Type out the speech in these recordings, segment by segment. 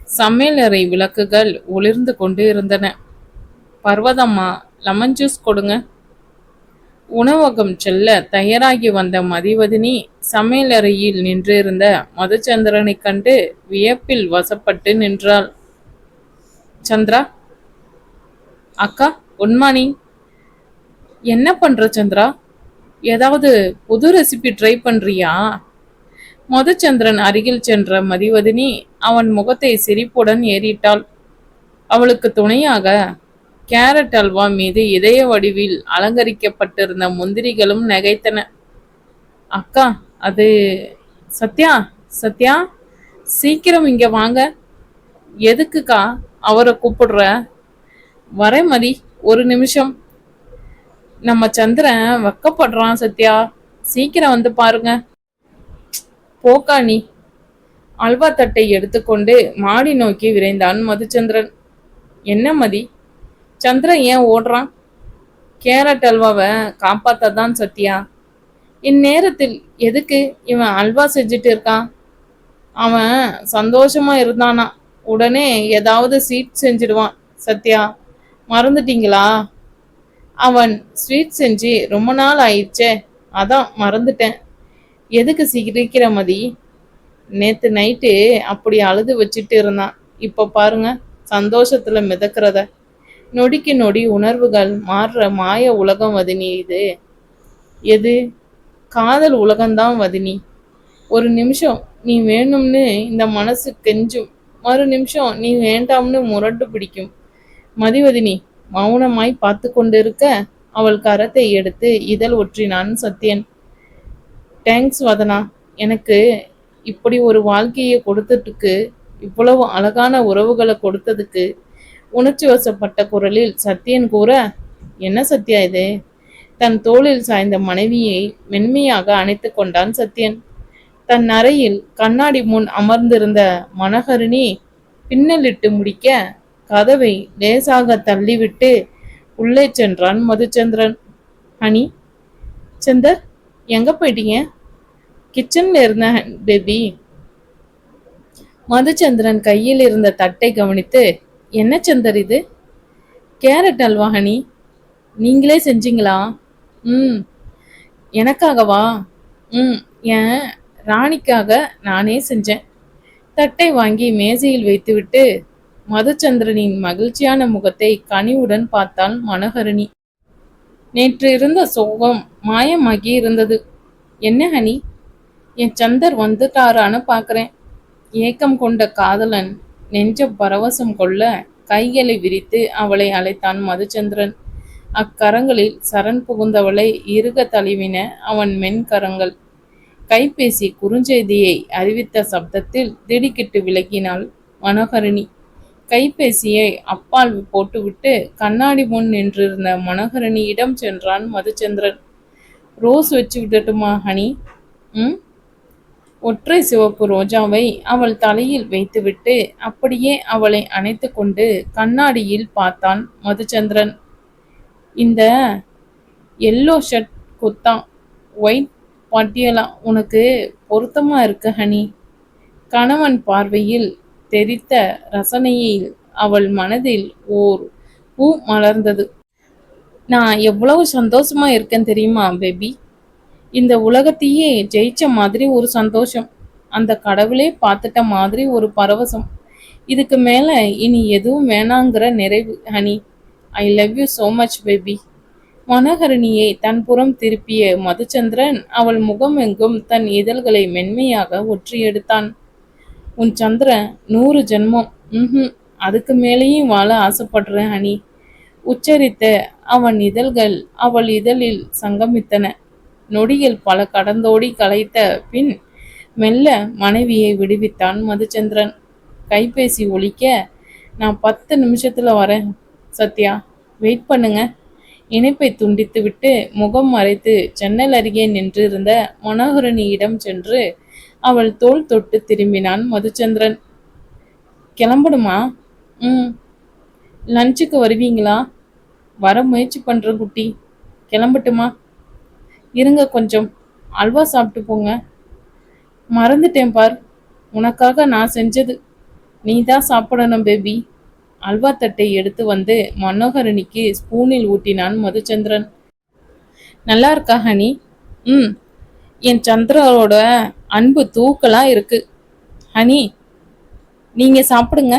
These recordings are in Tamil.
சமையலறை விளக்குகள் ஒளிர்ந்து கொண்டு இருந்தன. பர்வதம்மா, லெமன் ஜூஸ் கொடுங்க. உணவகம் செல்ல தயாராகி வந்த மதிவதினி சமையலறையில் நின்றிருந்த மதுச்சந்திரனை கண்டு வியப்பில் வசப்பட்டு நின்றாள். சந்திரா, அக்கா, குட் மார்னிங். என்ன பண்ற சந்திரா? ஏதாவது புது ரெசிபி ட்ரை பண்றியா? மதுச்சந்திரன் அருகில் சென்ற மதிவதினி அவன் முகத்தை சிரிப்புடன் ஏறிட்டாள். அவளுக்கு துணையாக கேரட் அல்வா மீது இதய வடிவில் அலங்கரிக்கப்பட்டிருந்த முந்திரிகளும் நகைத்தன. அக்கா, அது சத்யா, சத்யா, சீக்கிரம் இங்க வாங்க. எதுக்குக்கா அவரை கூப்பிடுற? வர மதி, ஒரு நிமிஷம். நம்ம சந்திரன் வெக்கப்படுறான் சத்யா, சீக்கிரம் வந்து பாருங்க. போக்கா நீ. அல்வா தட்டை எடுத்துக்கொண்டு மாடி நோக்கி விரைந்தான் மதுச்சந்திரன். என்ன மதி, சந்திரன் ஏன் ஓடுறான்? கேரட் அல்வாவை காப்பாத்ததான் சத்யா. இந்நேரத்தில் எதுக்கு இவன் அல்வா செஞ்சுட்டு இருக்கான்? அவன் சந்தோஷமா இருந்தானா உடனே ஏதாவது ஸ்வீட் செஞ்சிடுவான் சத்யா, மறந்துட்டீங்களா? அவன் ஸ்வீட் செஞ்சு ரொம்ப நாள் ஆயிடுச்சே, அதான் மறந்துட்டேன். எதுக்கு சிரிக்கிற மதி? நேத்து நைட்டு அப்படி அழுது வச்சுட்டு இருந்தான், இப்ப பாருங்க சந்தோஷத்துல மிதக்கிறத. நொடிக்கு நொடி உணர்வுகள் மாறுற மாய உலகம் வதினி இது. எது? காதல் உலகம்தான் வதினி. ஒரு நிமிஷம் நீ வேணும்னு இந்த மனசு கெஞ்சும், மறு நிமிஷம் நீ வேண்டாம்னு முரண்டு பிடிக்கும். மதிவதினி மௌனமாய் பார்த்து கொண்டிருக்க அவள் கரத்தை எடுத்து இதழ் ஒற்றினான் சத்யன். தேங்க்ஸ் வதனா, எனக்கு இப்படி ஒரு வாழ்க்கையை கொடுத்ததுக்கு, இவ்வளவு அழகான உறவுகளை கொடுத்ததுக்கு. உணர்ச்சி வசப்பட்ட குரலில் சத்யன் கூற, என்ன சத்யா இது? தன் தோளில் சாய்ந்த மனைவியை மென்மையாக அணைத்து கொண்டான் சத்யன். தன் அறையில் கண்ணாடி முன் அமர்ந்திருந்த மனோகரிணி பின்னலிட்டு முடிக்க கதவை லேசாக தள்ளிவிட்டு உள்ளே சென்றான் மதுச்சந்திரன். ஹனி, சந்தர், எங்க போயிட்டீங்க? கிச்சன்ல இருந்த பேபி. மதுச்சந்திரன் கையில் இருந்த தட்டை கவனித்து, என்ன சந்தர் இது? Carrot halwa honey. நீங்களே செஞ்சீங்களா? ம். எனக்காகவா? ம், என் ராணிக்காக நானே செஞ்சேன். தட்டை வாங்கி மேசையில் வைத்துவிட்டு மதுச்சந்திரனின் மகிழ்ச்சியான முகத்தை கனிவுடன் பார்த்தாள் மனோகரிணி. நேற்று இருந்த சோகம் மாயமாகி இருந்தது. என்ன ஹனி, என் சந்தர் வந்துட்டாரான்னு பார்க்குறேன். ஏக்கம் கொண்ட காதலன் நெஞ்ச பரவசம் கொள்ள கைகளை விரித்து அவளை அழைத்தான் மதுச்சந்திரன். அக்கரங்களில் சரண் புகுந்தவளை இறுக தழுவின அவன் மென்கரங்கள். கைபேசி குறுஞ்செய்தியை அறிவித்த சப்தத்தில் திடுக்கிட்டு விலகினாள் மனோகரிணி. கைபேசியை அப்பால் போட்டுவிட்டு கண்ணாடி முன் நின்றிருந்த மனோகரணியிடம் சென்றான் மதுச்சந்திரன். ரோஸ் வச்சு விடட்டுமா ஹனி? ம். ஒற்றை சிவப்பு ரோஜாவை அவள் தலையில் வைத்துவிட்டு அப்படியே அவளை அணைத்து கொண்டு கண்ணாடியில் பார்த்தான் மதுச்சந்திரன். இந்த எல்லோ ஷர்ட் குத்தா ஒயிட் பட்டியலா உனக்கு பொருத்தமா இருக்கு ஹனி. கணவன் பார்வையில் தெரித்த ரசனையில் அவள் மனதில் ஓர் பூ மலர்ந்தது. நான் எவ்வளவு சந்தோஷமா இருக்கேன் தெரியுமா பேபி? இந்த உலகத்தையே ஜெயிச்ச மாதிரி ஒரு சந்தோஷம். அந்த கடவுளே பார்த்துட்ட மாதிரி ஒரு பரவசம். இதுக்கு மேல இனி எதுவும் வேணாங்கிற நிறைவு honey. I love you so much baby. மனோகரணியை தன் புறம் திருப்பிய மதுச்சந்திரன் அவள் முகம் எங்கும் தன் இதழ்களை மென்மையாக ஒற்றி எடுத்தான். உன் சந்திரன் 100 ஜென்மம். ம், அதுக்கு மேலேயும் வாழ ஆசைப்படுறேன் ஹனி. உச்சரித்த அவன் இதழ்கள் அவள் இதழில் சங்கமித்தன. நொடியில் பல கடந்தோடி கலைத்த பின் மெல்ல மனைவியை விடுவித்தான் மதுச்சந்திரன். கைபேசி ஒலிக்க, நான் 10 நிமிஷத்துல வரேன் சத்யா, வெயிட் பண்ணுங்க. இணைப்பை துண்டித்து விட்டு முகம் மறைத்து ஜன்னல் அருகே நின்றிருந்த மனோகரணியிடம் சென்று அவள் தோள் தொட்டு திரும்பினான் மதுச்சந்திரன். கிளம்பணுமா? ம். லஞ்சுக்கு வருவீங்களா? வர முயற்சி பண்ற குட்டி. கிளம்பட்டுமா? இருங்க கொஞ்சம், அல்வா சாப்பிட்டு போங்க. மறந்துட்டேன் பார், உனக்காக நான் செஞ்சது. நீ தான் சாப்பிடணும் பேபி. அல்வா தட்டை எடுத்து வந்து மனோகரணிக்கு ஸ்பூனில் ஊட்டினான் மதுச்சந்திரன். நல்லா இருக்கா ஹனி? ம். என் சந்திரோட அன்பு தூக்கலா இருக்கு. ஹனி, நீங்க சாப்பிடுங்க.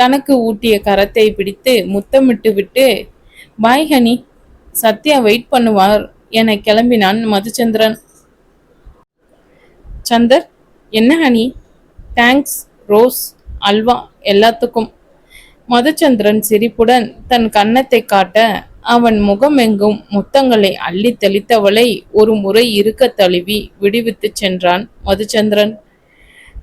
தனக்கு ஊட்டிய கரத்தை பிடித்து முத்தமிட்டு விட்டு, பாய் ஹனி, சத்யா வெயிட் பண்ணுவார் என கிளம்பினான் மதுச்சந்திரன். சந்தர், என்ன ஹனி? தேங்க்ஸ் ரோஸ், அல்வா எல்லாத்துக்கும். மதுச்சந்திரன் சிரிப்புடன் தன் கன்னத்தை காட்ட அவன் முகமெங்கும் முத்தங்களை அள்ளி தெளித்தவளை ஒரு முறை இருக்க தழுவி விடுவித்து சென்றான் மதுச்சந்திரன்.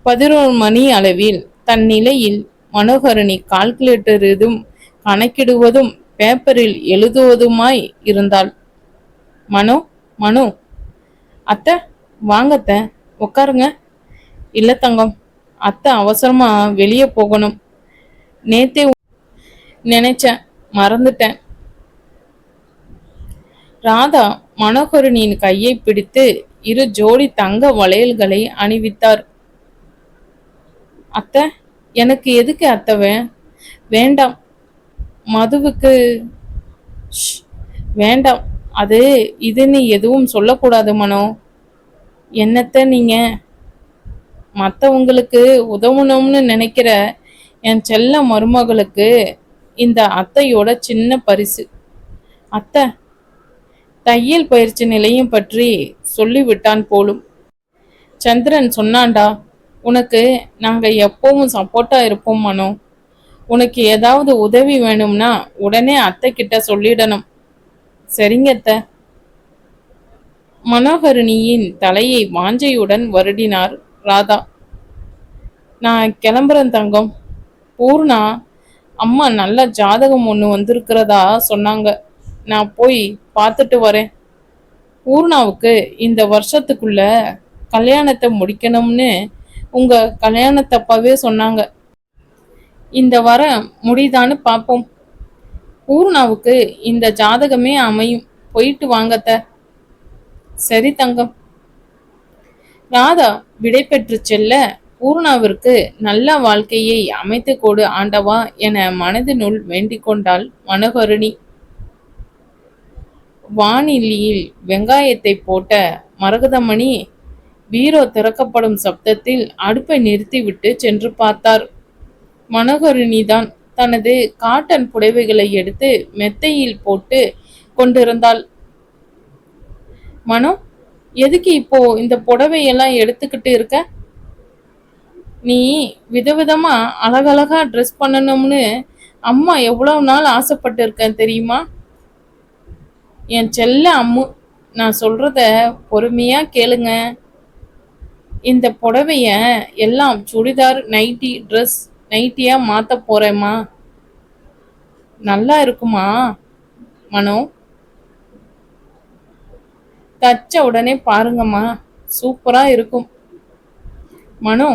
11 மணி அளவில் தன் நிலையில் மனோகரணி கால்குலேட்டரிலும் கணக்கிடுவதும் பேப்பரில் எழுதுவதுமாய் இருந்தாள். மனோ, மனோ, அத்தை வாங்கத்த, உட்காருங்க. இல்ல தங்கம், அத்தை அவசரமா வெளியே போகணும். நேத்தே நினைச்சேன், மறந்துட்டேன். ராதா மனோகரனின் கையை பிடித்து 2 ஜோடி தங்க வளையல்களை அணிவித்தார். அத்தை, எனக்கு எதுக்கு அத்தை? வேண்டாம். மதுவுக்கு வேண்டாம். அது இதுன்னு எதுவும் சொல்லக்கூடாது மனோ. என்னத்த நீங்க? மற்றவங்களுக்கு உதவணும்னு நினைக்கிற என் செல்ல மருமகளுக்கு இந்த அத்தையோட சின்ன பரிசு. அத்தை, தையல் பயிற்சி நிலையம் பற்றி சொல்லிவிட்டான் போலும். சந்திரன் சொன்னான்டா, உனக்கு நாங்க எப்பவும் சப்போர்ட்டா இருப்போம் மனோ. உனக்கு ஏதாவது உதவி வேணும்னா உடனே அத்தை கிட்ட சொல்லிடணும். சரிங்க அத்தை. மனோகரணியின் தலையை வாஞ்சையுடன் வருடினார் ராதா. நான் கிளம்புறேன் தங்கம். பூர்ணா அம்மா நல்ல ஜாதகம் ஒன்று வந்திருக்கிறதா சொன்னாங்க. நான் போய் பார்த்துட்டு வரேன். பூர்ணாவுக்கு இந்த வருஷத்துக்குள்ள கல்யாணத்தை முடிக்கணும்னு உங்க கல்யாணத்தப்பாவே சொன்னாங்க. இந்த வாரம் முடிதான்னு பார்ப்போம். பூர்ணாவுக்கு இந்த ஜாதகமே அமையும். போயிட்டு வாங்கத்த. சரி தங்கம். ராதா விடை பெற்று செல்ல பூர்ணாவிற்கு நல்ல வாழ்க்கையை அமைத்து கொடு ஆண்டவா என மனதினுள் வேண்டிக் கொண்டாள் மனோகரணி. வானிலியில் வெங்காயத்தை போட்ட மரகதமணி பீரோ திறக்கப்படும் சப்தத்தில் அடுப்பை நிறுத்திவிட்டு சென்று பார்த்தார். மனோகரணிதான் தனது காட்டன் புடவைகளை எடுத்து மெத்தையில் போட்டு கொண்டிருந்தாள். மனோ, எதுக்கு இப்போ இந்த புடவையெல்லாம் எடுத்துக்கிட்டு இருக்க? நீ விதவிதமா அழகழகா ட்ரெஸ் பண்ணணும்னு அம்மா எவ்வளவு நாள் ஆசைப்பட்டு இருக்கேன் தெரியுமா? என் செல்ல அம்மு, நான் சொல்றத பொறுமையா கேளுங்க. இந்த புடவைய எல்லாம் சுடிதார் நைட்டி ட்ரெஸ் நைட்டியா மாத்த போறேம்மா. நல்லா இருக்குமா மனோ? தச்ச உடனே பாருங்கம்மா, சூப்பரா இருக்கும். மனோ,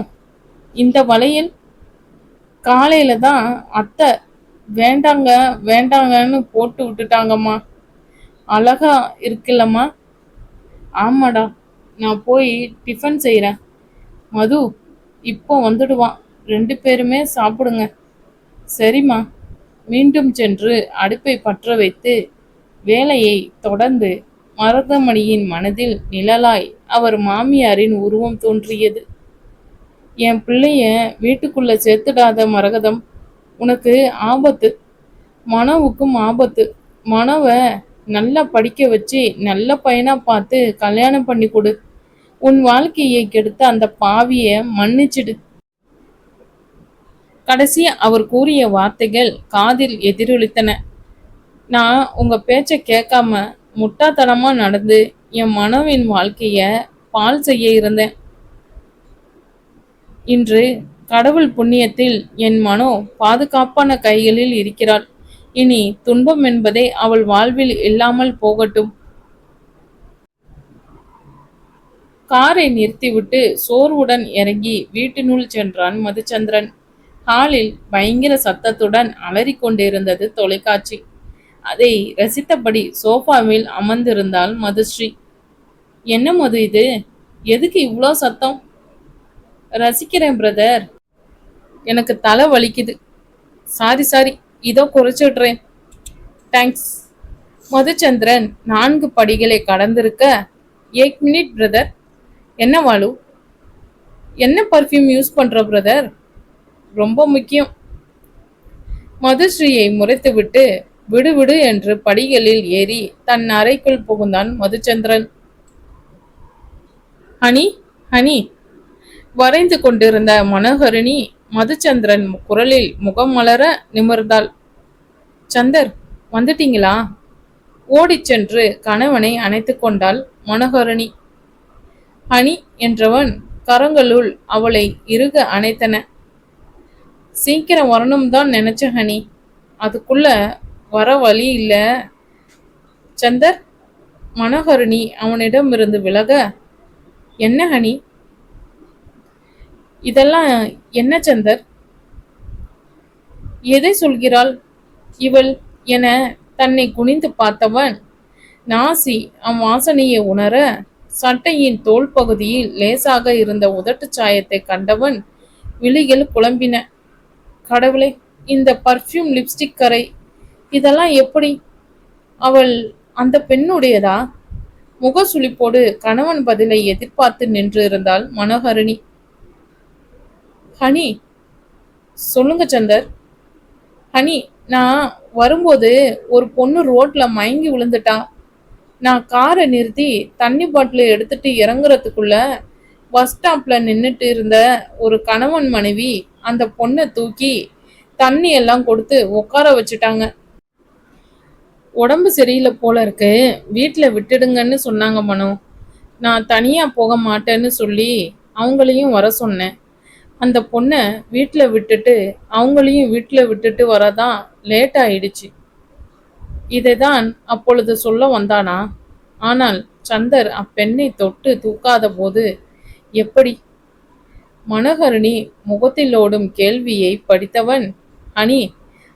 இந்த வளையல் காலையில தான் அத்தை வேண்டாங்க வேண்டாங்கன்னு போட்டு விட்டுட்டாங்கம்மா. அழகா இருக்குல்லம்மா? ஆமாடா, நான் போய் டிஃபன் செய்கிறேன். மது இப்போ வந்துடுவான். 2 பேருமே சாப்பிடுங்க. சரிம்மா. மீண்டும் சென்று அடுப்பை பற்ற வைத்து வேலையை தொடர்ந்து மருதமணியின் மனதில் நிழலாய் அவர் மாமியாரின் உருவம் தோன்றியது. என் பிள்ளைய வீட்டுக்குள்ள சேர்த்துடாத மரகதம், உனக்கு ஆபத்து. மனோவுக்கும் ஆபத்து. மனோவை நல்லா படிக்க வச்சு நல்ல பையனா பார்த்து கல்யாணம் பண்ணி கொடு. உன் வாழ்க்கையை கெடுத்த அந்த பாவிய மன்னிச்சிடு. கடைசி அவர் கூறிய வார்த்தைகள் காதில் எதிரொலித்தன. நான் உங்க பேச்ச கேட்காம முட்டாத்தனமா நடந்து என் மனோவின் வாழ்க்கைய பால் செய்ய இருந்தேன். இன்று கடவுள் புண்ணியத்தில் என் மனோ பாதுகாப்பான கைகளில் இருக்கிறாள். இனி துன்பம் என்பதே அவள் வாழ்வில் இல்லாமல் போகட்டும். காரை நிறுத்திவிட்டு சோர்வுடன் இறங்கி வீட்டினுள் சென்றான் மதுச்சந்திரன். ஹாலில் பயங்கர சத்தத்துடன் அலறிக் கொண்டிருந்தது தொலைக்காட்சி. அதை ரசித்தபடி சோஃபாவில் அமர்ந்திருந்தாள் மதுஸ்ரீ. என்ன மது இது? எதுக்கு இவ்வளோ சத்தம்? ரசிக்கிறேன் பிரதர். எனக்கு தலை வலிக்குது. சாரி சாரி, இதோ குறைச்சிடுறேன். தேங்க்ஸ். மதுச்சந்திரன் 4 படிகளை கடந்திருக்க, ஏக் மினிட் பிரதர். என்ன வாலு, என்ன பர்ஃப்யூம் யூஸ் பண்ற பிரதர்? ரொம்ப முக்கியம். மதுஸ்ரீயை முறைத்துவிட்டு விடு விடு என்று படிகளில் ஏறி தன் அறைக்குள் புகுந்தான் மதுச்சந்திரன். Honey honey. வரைந்து கொண்டிருந்த மனோகரிணி மதுச்சந்திரன் குரலில் முகம் மலர நிமிர்ந்தாள். சந்தர், வந்துட்டீங்களா? ஓடிச் சென்று கணவனை அணைத்து கொண்டாள் மனோகரணி. ஹனி என்றவன் கரங்களுள் அவளை இறுக அணைத்தன. சீக்கிரம் வரணும் தான் நினைச்ச ஹனி, அதுக்குள்ள வர வழி இல்ல. சந்தர். மனோகரணி அவனிடமிருந்து விலக, என்ன ஹனி இதெல்லாம்? என்ன சந்தர்? எதை சொல்கிறாள் இவள் என தன்னை குனிந்து பார்த்தவன் நாசி அவ்வாசனையை உணர, சட்டையின் தோல் பகுதியில் லேசாக இருந்த உதட்டு சாயத்தை கண்டவன் விழிகள் குழம்பின. கடவுளே, இந்த பர்ஃப்யூம், லிப்ஸ்டிக் கரை, இதெல்லாம் எப்படி? அவள் அந்த பெண்ணுடையதா? முகசுளிப்போடு கணவன் பதிலை எதிர்பார்த்து நின்று இருந்தாள் மனோகரிணி. ஹனி, சொல்லுங்க சந்தர். ஹனி, நான் வரும்போது ஒரு பொண்ணு ரோட்ல மயங்கி விழுந்துட்டா. நான் காரை நிறுத்தி தண்ணி பாட்டில் எடுத்துட்டு இறங்குறதுக்குள்ள பஸ் ஸ்டாப்ல நின்றுட்டு இருந்த ஒரு கணவன் மனைவி அந்த பொண்ணை தூக்கி தண்ணி எல்லாம் கொடுத்து உட்கார வச்சுட்டாங்க. உடம்பு சரியில்லை போல இருக்கு, வீட்டில் விட்டுடுங்கன்னு சொன்னாங்க மனோ. நான் தனியா போக மாட்டேன்னு சொல்லி அவங்களையும் வர சொன்னேன். அந்த பொண்ணை வீட்டில் விட்டுட்டு அவங்களையும் வீட்டில் விட்டுட்டு வரதான் லேட் ஆயிடுச்சு. இதைதான் அப்பொழுது சொல்ல வந்தானா? ஆனால் சந்தர் அப்பெண்ணை தொட்டு தூக்காத போது எப்படி? மனோகரணி முகத்தில் ஓடும் கேள்வியை படித்தவன், அனி,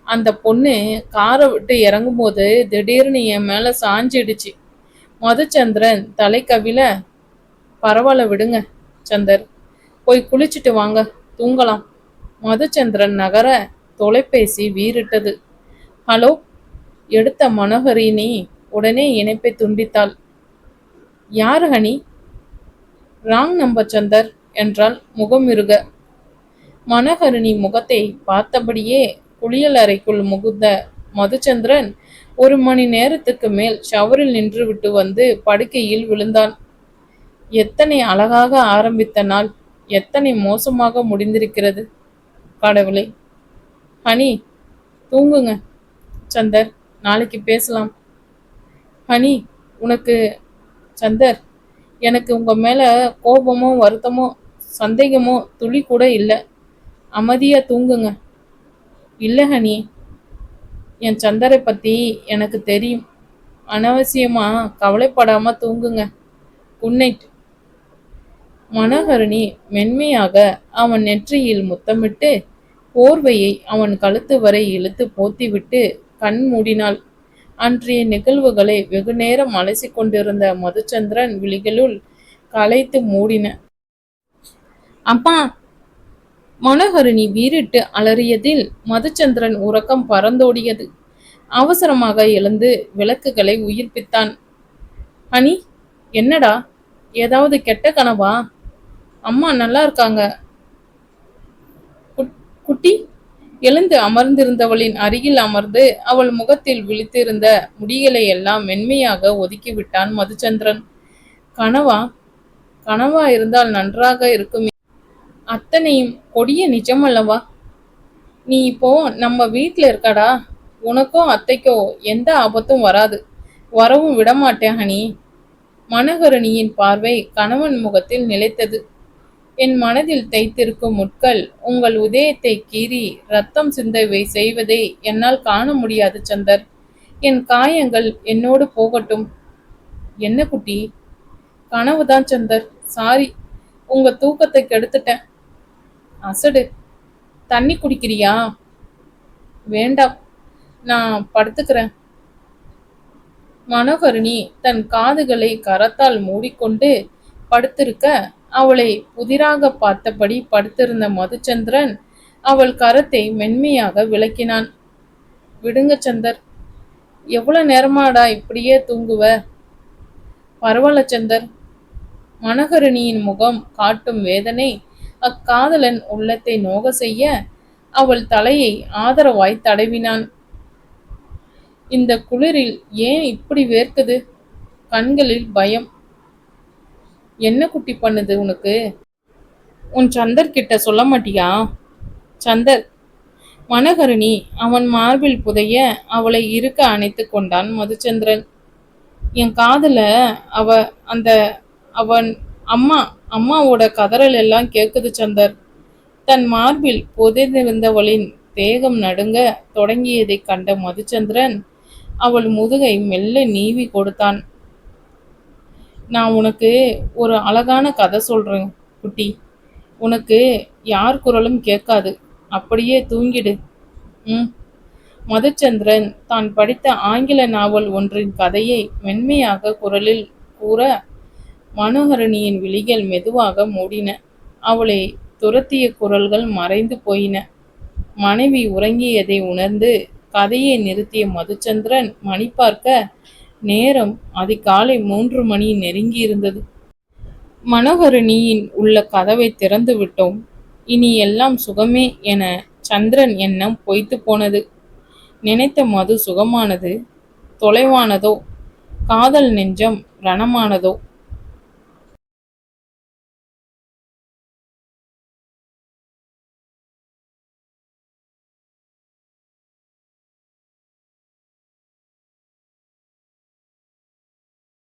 அந்த பொண்ணு காரை விட்டு இறங்கும்போது திடீர்னு என் மேல சாஞ்சிடுச்சு. மதுச்சந்திரன் தலை கவிழ, பரவாயில்ல விடுங்க சந்தர், போய் குளிச்சுட்டு வாங்க, தூங்கலாம். மதுச்சந்திரன் நகர தொலைபேசி வீறிட்டது. ஹலோ. எடுத்த மனோகரிணி உடனே இணைப்பை துண்டித்தாள். யாரு ஹனி? ராங் நம்பர் சந்தர் என்றால் முகமிருக. மனோகரிணி முகத்தை பார்த்தபடியே குளியல் அறைக்குள் முகுந்த மதுச்சந்திரன் 1 மணி நேரத்துக்கு மேல் ஷவரில் நின்று விட்டு வந்து படுக்கையில் விழுந்தான். எத்தனை அழகாக ஆரம்பித்த நாள் எத்தனை மோசமாக முடிந்திருக்கிறது கடவுளே. ஹனி, தூங்குங்க சந்தர், நாளைக்கு பேசலாம். ஹனி, உனக்கு சந்தர், எனக்கு உங்க மேல கோபமோ வருத்தமோ சந்தேகமோ துளி கூட இல்லை. அமைதியா தூங்குங்க. இல்லை ஹனி, என் சந்தரை பத்தி எனக்கு தெரியும். அனாவசியமா கவலைப்படாம தூங்குங்க. Good night. மனோகரிணி மென்மையாக அவன் நெற்றியில் முத்தமிட்டு போர்வையை அவன் கழுத்து வரை இழுத்து போத்திவிட்டு கண் மூடினாள். அன்றைய நிகழ்வுகளை வெகுநேரம் அலசி கொண்டிருந்த மதுச்சந்திரன் விழிகளுள் களைத்து மூடின. அம்மா. மனோகரிணி வீறிட்டு அலறியதில் மதுச்சந்திரன் உறக்கம் பறந்தோடியது. அவசரமாக எழுந்து விளக்குகளை உயிர்ப்பித்தான். அனி, என்னடா, ஏதாவது கெட்ட கனவா? அம்மா நல்லா இருக்காங்க. குட்டி. எழுந்து அமர்ந்திருந்தவளின் அருகில் அமர்ந்து அவள் முகத்தில் விழித்திருந்த முடிகளை எல்லாம் மென்மையாக ஒதுக்கிவிட்டான் மதுச்சந்திரன். கனவா? கனவா இருந்தால் நன்றாக இருக்குமே. அத்தனையும் கொடிய நிஜமல்லவா? நீ இப்போ நம்ம வீட்டில் இருக்கடா. உனக்கோ அத்தைக்கோ எந்த ஆபத்தும் வராது, வரவும் விடமாட்டேன் ஹனி. மனோகரணியின் பார்வை கணவன் முகத்தில் நிலைத்தது. என் மனதில் தைத்திருக்கும் முட்கள் உங்கள் உதயத்தை கீறி ரத்தம் சிந்தவை செய்வதை என்னால் காண முடியாது சந்தர். என் காயங்கள் என்னோடு போகட்டும். என்ன குட்டி? கனவுதான் சந்தர், சாரி, உங்க தூக்கத்தை கெடுத்துட்டேன். அசடு. தண்ணி குடிக்கிறியா? வேண்டாம், நான் படுத்துக்கிறேன். மனோகரிணி தன் காதுகளை கரத்தால் மூடிக்கொண்டு படுத்திருக்க அவளை புதிராக பார்த்தபடி படுத்திருந்த மதுச்சந்திரன் அவள் கரத்தை மென்மையாக விளக்கினான். விடுங்க சந்தர், எவ்வளவு நேரமாடா இப்படியே தூங்குவ? பரவாயில்ல சந்தர். மனோகரணியின் முகம் காட்டும் வேதனை அக்காதலன் உள்ளத்தை நோக செய்ய அவள் தலையை ஆதரவாய் தடவினான். இந்த குளிரில் ஏன் இப்படி வேர்க்குது? கண்களில் பயம். என்ன குட்டி பண்ணுது உனக்கு? உன் சந்தர் கிட்ட சொல்ல மாட்டியா? சந்தர். மனோகரணி அவன் மார்பில் புதைய அவளை இருக்க அணைத்து கொண்டான் மதுச்சந்திரன். என் காதுல அவ அந்த அவன் அம்மா அம்மாவோட கதறல் எல்லாம் கேக்குது சந்தர். தன் மார்பில் புதைந்திருந்தவளின் தேகம் நடுங்க தொடங்கியதை கண்ட மதுச்சந்திரன் அவள் முதுகை மெல்ல நீவி கொடுத்தான். நான் உனக்கு ஒரு அழகான கதை சொல்றேன் குட்டி. உனக்கு யார் குரலும் கேட்காது. அப்படியே தூங்கிடு. ம். மதுச்சந்திரன் தான் படித்த ஆங்கில நாவல் ஒன்றின் கதையை மென்மையாக குரலில் கூற மனோகரணியின் விழிகள் மெதுவாக மூடின. அவளை துரத்திய குரல்கள் மறைந்து போயின. மனைவி உறங்கியதை உணர்ந்து கதையை நிறுத்திய மதுச்சந்திரன் மணி பார்க்க நேரம் அதிகாலை 3 மணி நெருங்கியிருந்தது. மனோகரணியின் உள்ள கதவை திறந்து விட்டோம். இனி எல்லாம் சுகமே என சந்திரன் எண்ணம் பொய்த்து போனது. நினைத்த மது சுகமானது, தொலைவானதோ? காதல் நெஞ்சம் ரணமானதோ?